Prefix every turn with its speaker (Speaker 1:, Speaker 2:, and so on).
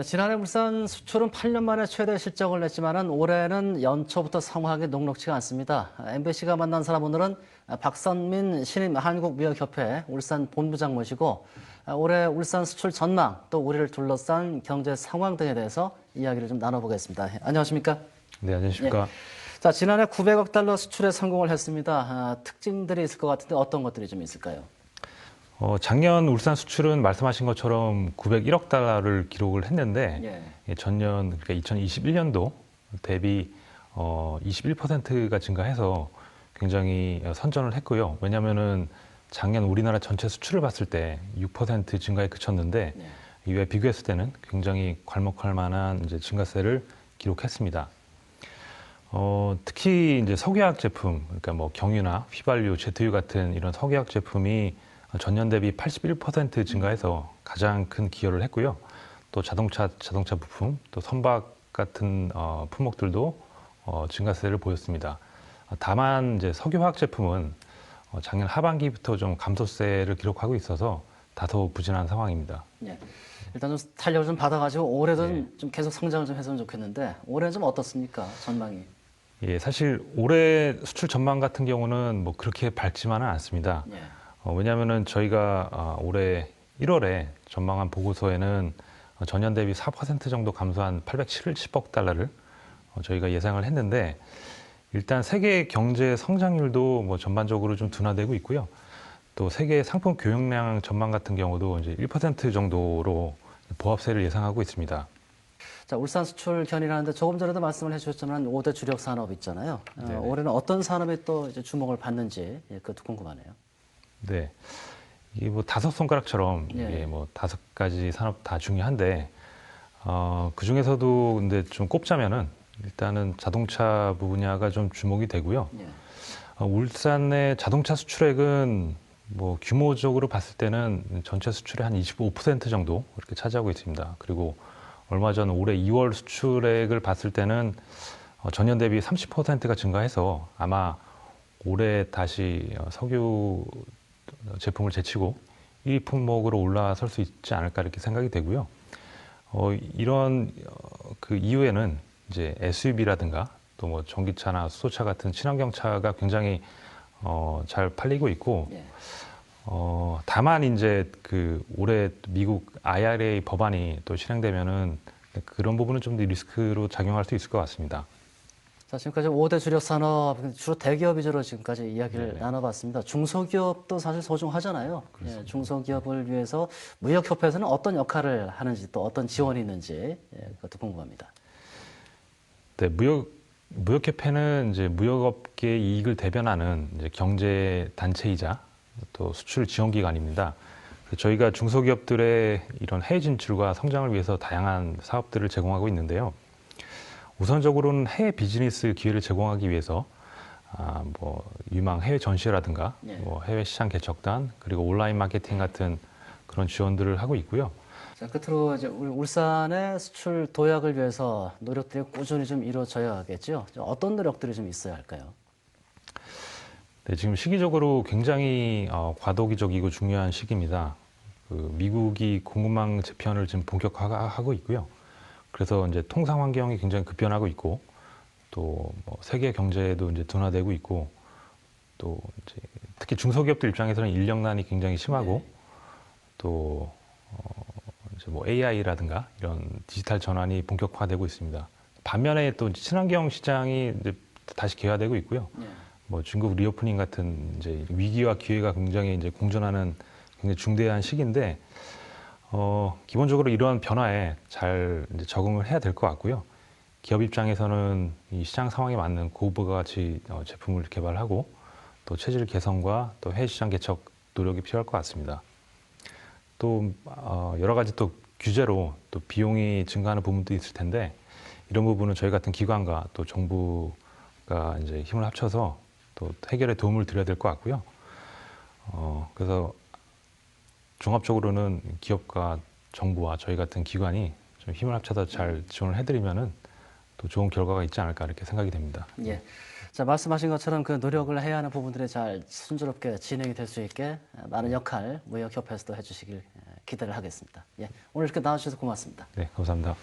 Speaker 1: 지난해 울산 수출은 8년 만에 최대 실적을 냈지만 올해는 연초부터 상황이 녹록지가 않습니다. MBC가 만난 사람 오늘은 박선민 신임 한국무역협회 울산 본부장 모시고 올해 울산 수출 전망 또 우리를 둘러싼 경제 상황 등에 대해서 이야기를 좀 나눠보겠습니다. 안녕하십니까?
Speaker 2: 네, 안녕하십니까?
Speaker 1: 예. 자, 지난해 900억 달러 수출에 성공을 했습니다. 특징들이 있을 것 같은데 어떤 것들이 좀 있을까요?
Speaker 2: 작년 울산 수출은 말씀하신 것처럼 901억 달러를 기록을 했는데 전년 그러니까 2021년도 대비 21%가 증가해서 굉장히 선전을 했고요. 왜냐하면은 작년 우리나라 전체 수출을 봤을 때 6% 증가에 그쳤는데 이외 비교했을 때는 굉장히 괄목할 만한 이제 증가세를 기록했습니다. 특히 이제 석유화학 제품, 그러니까 뭐 경유나 휘발유, 제트유 같은 이런 석유화학 제품이 전년 대비 81% 증가해서 가장 큰 기여를 했고요. 또 자동차 부품, 또 선박 같은 품목들도 증가세를 보였습니다. 다만 이제 석유화학 제품은 작년 하반기부터 좀 감소세를 기록하고 있어서 다소 부진한 상황입니다.
Speaker 1: 예. 일단 좀 탄력을 좀 받아가지고 올해도 좀 계속 성장을 좀 했으면 좋겠는데 올해는 좀 어떻습니까? 전망이?
Speaker 2: 예, 사실 올해 수출 전망 같은 경우는 뭐 그렇게 밝지만은 않습니다. 왜냐하면은 저희가 올해 1월에 전망한 보고서에는 전년 대비 4% 정도 감소한 870억 달러를 저희가 예상을 했는데 일단 세계 경제 성장률도 뭐 전반적으로 좀 둔화되고 있고요. 또 세계 상품 교역량 전망 같은 경우도 이제 1% 정도로 보합세를 예상하고 있습니다.
Speaker 1: 자, 울산 수출 견인하는데 조금 전에도 말씀을 해주셨지만 5대 주력 산업 있잖아요. 올해는 어떤 산업이 또 이제 주목을 받는지 그것도 궁금하네요.
Speaker 2: 네, 이게 뭐 다섯 손가락처럼 이게 뭐 5가지 산업 다 중요한데 그 중에서도 근데 좀 꼽자면은 일단은 자동차 분야가 좀 주목이 되고요. 울산의 자동차 수출액은 뭐 규모적으로 봤을 때는 전체 수출의 한 25% 정도 이렇게 차지하고 있습니다. 그리고 얼마 전 올해 2월 수출액을 봤을 때는 전년 대비 30%가 증가해서 아마 올해 다시 석유 제품을 제치고 1위 품목으로 올라설 수 있지 않을까 이렇게 생각이 되고요. 이런 그 이후에는 이제 SUV라든가 또 뭐 전기차나 수소차 같은 친환경차가 굉장히 잘 팔리고 있고 다만 이제 그 올해 미국 IRA 법안이 또 실행되면은 그런 부분은 좀 더 리스크로 작용할 수 있을 것 같습니다.
Speaker 1: 자, 지금까지 5대 주력 산업, 주로 대기업 위주로 지금까지 이야기를 나눠봤습니다. 중소기업도 사실 소중하잖아요. 중소기업을 위해서 무역협회에서는 어떤 역할을 하는지 또 어떤 지원이 있는지 그것도 궁금합니다.
Speaker 2: 네, 무역협회는 이제 무역업계 이익을 대변하는 이제 경제 단체이자 또 수출 지원기관입니다. 저희가 중소기업들의 이런 해외 진출과 성장을 위해서 다양한 사업들을 제공하고 있는데요. 우선적으로는 해외 비즈니스 기회를 제공하기 위해서 뭐 유망 해외 전시회라든가 뭐 해외 시장 개척단 그리고 온라인 마케팅 같은 그런 지원들을 하고 있고요.
Speaker 1: 자, 끝으로 이제 우리 울산의 수출 도약을 위해서 노력들이 꾸준히 좀 이루어져야겠죠. 어떤 노력들이 좀 있어야 할까요?
Speaker 2: 네, 지금 시기적으로 굉장히 과도기적이고 중요한 시기입니다. 그 미국이 공급망 재편을 지금 본격화하고 있고요. 그래서 이제 통상 환경이 굉장히 급변하고 있고 또 뭐 세계 경제도 이제 둔화되고 있고 또 이제 특히 중소기업들 입장에서는 인력난이 굉장히 심하고 또 이제 뭐 AI라든가 이런 디지털 전환이 본격화되고 있습니다. 반면에 또 친환경 시장이 이제 다시 개화되고 있고요. 뭐 중국 리오프닝 같은 이제 위기와 기회가 굉장히 이제 공존하는 굉장히 중대한 시기인데 기본적으로 이러한 변화에 잘 이제 적응을 해야 될 것 같고요. 기업 입장에서는 이 시장 상황에 맞는 고부가가치 제품을 개발하고 또 체질 개선과 또 해외 시장 개척 노력이 필요할 것 같습니다. 또 여러 가지 또 규제로 또 비용이 증가하는 부분도 있을 텐데 이런 부분은 저희 같은 기관과 또 정부가 이제 힘을 합쳐서 또 해결에 도움을 드려야 될 것 같고요. 그래서 종합적으로는 기업과 정부와 저희 같은 기관이 좀 힘을 합쳐서 잘 지원을 해드리면은 또 좋은 결과가 있지 않을까 이렇게 생각이 됩니다.
Speaker 1: 예. 자, 말씀하신 것처럼 그 노력을 해야 하는 부분들이 잘 순조롭게 진행이 될 수 있게 많은 역할 무역협회에서도 해주시길 기대를 하겠습니다. 예, 오늘 이렇게 나와주셔서 고맙습니다.
Speaker 2: 네, 감사합니다.